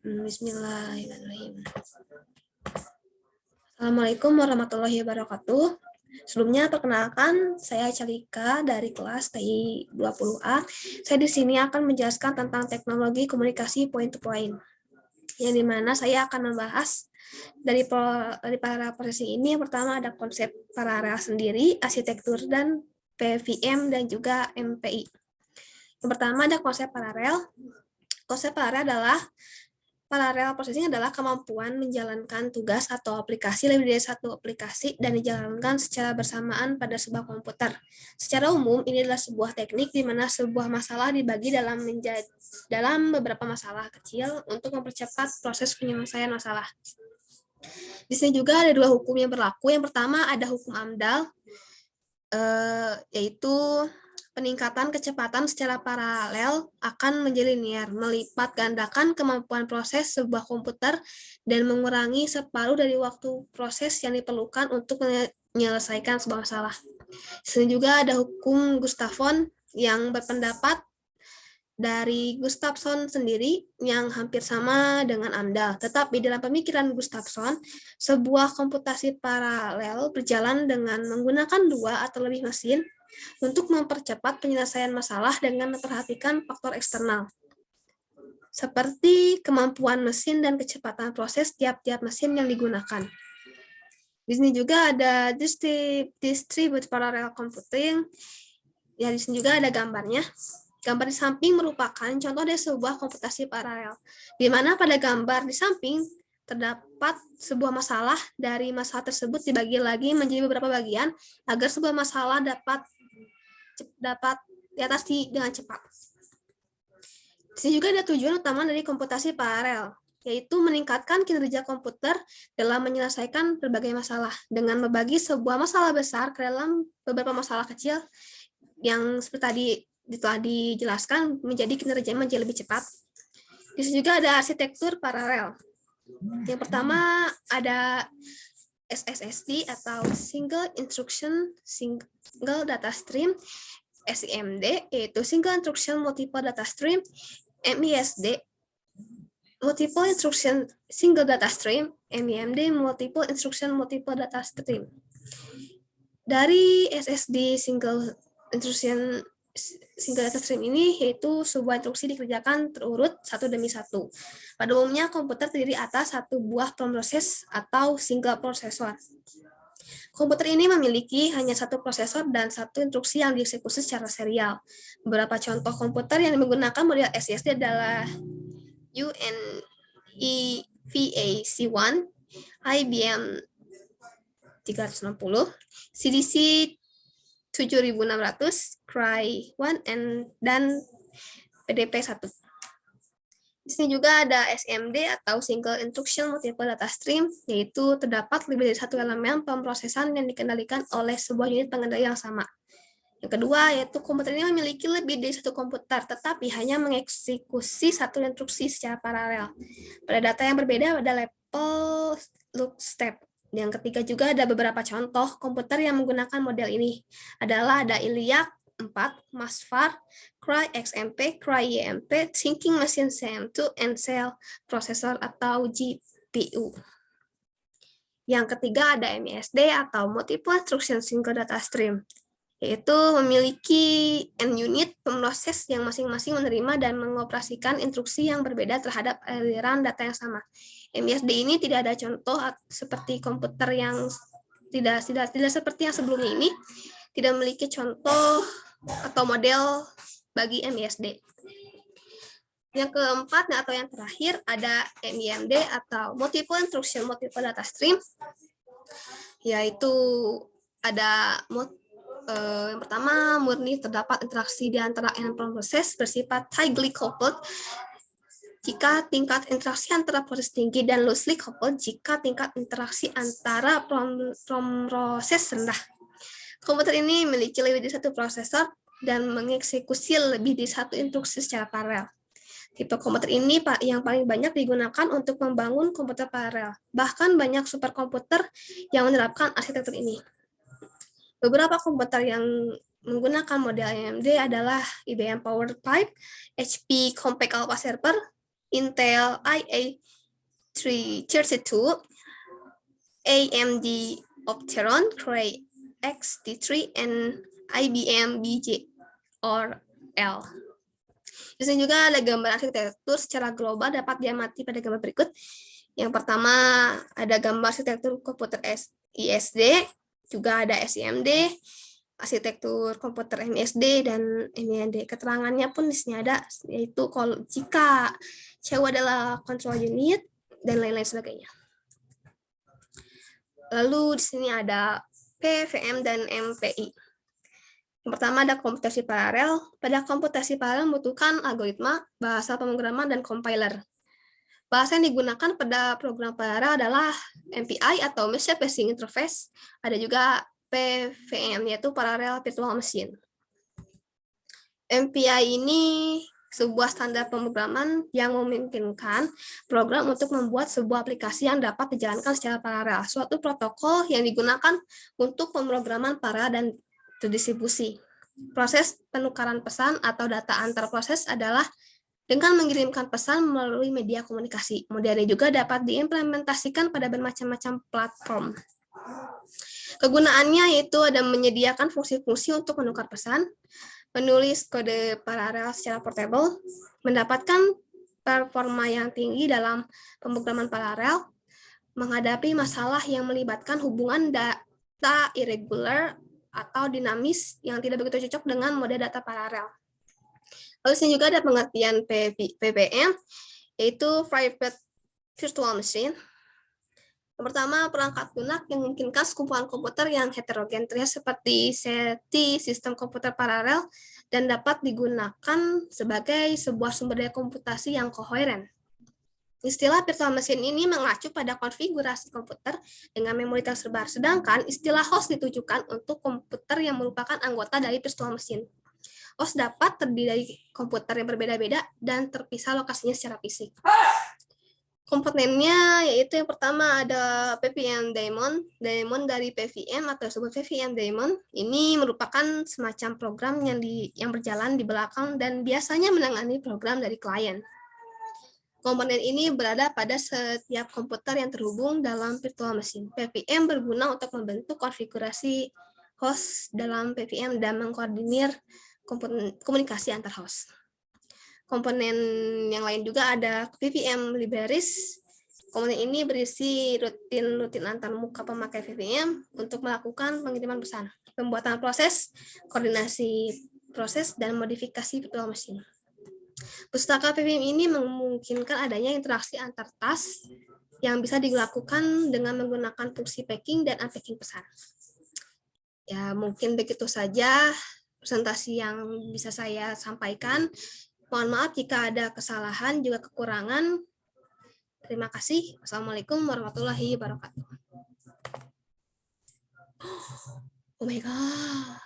Bismillahirrahmanirrahim. Assalamualaikum warahmatullahi wabarakatuh. Sebelumnya perkenalkan, saya Calika dari kelas TI 20A. Saya di sini akan menjelaskan tentang teknologi komunikasi point-to-point, yang dimana saya akan membahas dari para proses ini. Yang pertama ada konsep paralel sendiri, arsitektur dan PVM, dan juga MPI. Yang pertama ada konsep paralel. Konsep paralel adalah paralel processing adalah kemampuan menjalankan tugas atau aplikasi lebih dari satu aplikasi dan dijalankan secara bersamaan pada sebuah komputer. Secara umum, ini adalah sebuah teknik di mana sebuah masalah dibagi dalam beberapa masalah kecil untuk mempercepat proses penyelesaian masalah. Di sini juga ada dua hukum yang berlaku. Yang pertama ada hukum Amdahl, yaitu peningkatan kecepatan secara paralel akan menjadi linear, melipat gandakan kemampuan proses sebuah komputer dan mengurangi separuh dari waktu proses yang diperlukan untuk menyelesaikan sebuah masalah. Sini juga ada hukum Gustafsson yang berpendapat dari Gustafsson sendiri yang hampir sama dengan Amdahl. Tetapi dalam pemikiran Gustafsson, sebuah komputasi paralel berjalan dengan menggunakan dua atau lebih mesin untuk mempercepat penyelesaian masalah dengan memperhatikan faktor eksternal, seperti kemampuan mesin dan kecepatan proses tiap-tiap mesin yang digunakan. Di sini juga ada distributed parallel computing. Ya, di sini juga ada gambarnya. Gambar di samping merupakan contoh dari sebuah komputasi paralel, di mana pada gambar di samping terdapat sebuah masalah. Dari masalah tersebut dibagi lagi menjadi beberapa bagian agar sebuah masalah dapat diatasi dengan cepat. Di sini juga ada tujuan utama dari komputasi paralel, yaitu meningkatkan kinerja komputer dalam menyelesaikan berbagai masalah dengan membagi sebuah masalah besar ke dalam beberapa masalah kecil yang seperti tadi telah dijelaskan menjadi kinerja menjadi lebih cepat. Di sini juga ada arsitektur paralel. Yang pertama ada SSSD atau Single Instruction Single Data Stream, SIMD yaitu Single Instruction Multiple Data Stream, MISD Multiple Instruction Single Data Stream, MIMD Multiple Instruction Multiple Data Stream. Dari SSD Single Instruction Single Data Stream ini yaitu sebuah instruksi dikerjakan terurut satu demi satu. Pada umumnya komputer terdiri atas satu buah pemroses atau single prosesor. Komputer ini memiliki hanya satu prosesor dan satu instruksi yang dieksekusi secara serial. Beberapa contoh komputer yang menggunakan model SSD adalah UNIVAC1, IBM 360, CDC 7600, Cray1, dan PDP-1. Di sini juga ada SMD atau Single Instruction Multiple Data Stream, yaitu terdapat lebih dari satu elemen pemrosesan yang dikendalikan oleh sebuah unit pengendali yang sama. Yang kedua, yaitu komputer ini memiliki lebih dari satu komputer, tetapi hanya mengeksekusi satu instruksi secara paralel. Pada data yang berbeda pada level loop step. Yang ketiga juga ada beberapa contoh komputer yang menggunakan model ini. Adalah ada ILIAC 4, MASFAR, Cray XMP, Cray YMP, Thinking Machine CM2, and Cell Processor atau GPU. Yang ketiga ada MISD atau Multiple Instruction Single Data Stream, yaitu memiliki N-unit pemroses yang masing-masing menerima dan mengoperasikan instruksi yang berbeda terhadap aliran data yang sama. MISD ini tidak ada contoh seperti komputer yang tidak seperti yang sebelumnya ini, tidak memiliki contoh atau model bagi MISD. Yang keempat atau yang terakhir ada MIMD atau Multiple Instruction Multiple Data Stream, yaitu ada yang pertama murni terdapat interaksi di antara n proses bersifat tightly coupled jika tingkat interaksi antara proses tinggi dan loosely coupled jika tingkat interaksi antara proses rendah. Komputer ini memiliki lebih dari satu prosesor dan mengeksekusi lebih dari satu instruksi secara paralel. Tipe komputer ini yang paling banyak digunakan untuk membangun komputer paralel. Bahkan banyak superkomputer yang menerapkan arsitektur ini. Beberapa komputer yang menggunakan model AMD adalah IBM PowerPipe, HP Compact Alpha Server, Intel IA332, AMD Opteron, Cray XT3, and IBM BJ-OR-L. Di sini juga ada gambar arsitektur secara global dapat diamati pada gambar berikut. Yang pertama ada gambar arsitektur komputer ISD, juga ada SIMD, arsitektur komputer MSD dan MEMD. Keterangannya pun di sini ada, yaitu jika CU adalah control unit dan lain-lain sebagainya. Lalu di sini ada PVM dan MPI. Yang pertama ada komputasi paralel. Pada komputasi paralel membutuhkan algoritma, bahasa pemrograman, dan compiler. Bahasa yang digunakan pada program paralel adalah MPI atau Machine Processing Interface. Ada juga PVM, yaitu Parallel Virtual Machine. MPI ini sebuah standar pemrograman yang memungkinkan program untuk membuat sebuah aplikasi yang dapat dijalankan secara paralel, suatu protokol yang digunakan untuk pemrograman paralel dan terdistribusi. Proses penukaran pesan atau data antar proses adalah dengan mengirimkan pesan melalui media komunikasi. Model ini juga dapat diimplementasikan pada bermacam-macam platform. Kegunaannya yaitu ada menyediakan fungsi-fungsi untuk menukar pesan, menulis kode paralel secara portable, mendapatkan performa yang tinggi dalam pemrograman paralel, menghadapi masalah yang melibatkan hubungan data irregular atau dinamis yang tidak begitu cocok dengan mode data paralel. Lalu sini juga ada pengertian PVM, yaitu Private Virtual Machine. Yang pertama, perangkat lunak yang memungkinkan sekumpulan komputer yang heterogen terlihat seperti SETI, sistem komputer paralel, dan dapat digunakan sebagai sebuah sumber daya komputasi yang koheren. Istilah virtual machine ini mengacu pada konfigurasi komputer dengan memori tersebar, sedangkan istilah host ditujukan untuk komputer yang merupakan anggota dari virtual machine. Host dapat terdiri dari komputer yang berbeda-beda dan terpisah lokasinya secara fisik. Komponennya yaitu yang pertama ada PVM daemon. Daemon dari PVM atau disebut PVM daemon. Ini merupakan semacam program yang berjalan di belakang dan biasanya menangani program dari klien. Komponen ini berada pada setiap komputer yang terhubung dalam virtual machine. PVM berguna untuk membentuk konfigurasi host dalam PVM dan mengkoordinir komunikasi antar host. Komponen yang lain juga ada PVM libraries. Komponen ini berisi rutin antar muka pemakai PVM untuk melakukan pengiriman pesan, pembuatan proses, koordinasi proses, dan modifikasi virtual machine. Pustaka PVM ini memungkinkan adanya interaksi antar task yang bisa dilakukan dengan menggunakan fungsi packing dan unpacking pesan. Ya, mungkin begitu saja presentasi yang bisa saya sampaikan. Mohon maaf jika ada kesalahan juga kekurangan. Terima kasih. Wassalamualaikum warahmatullahi wabarakatuh. Oh my God.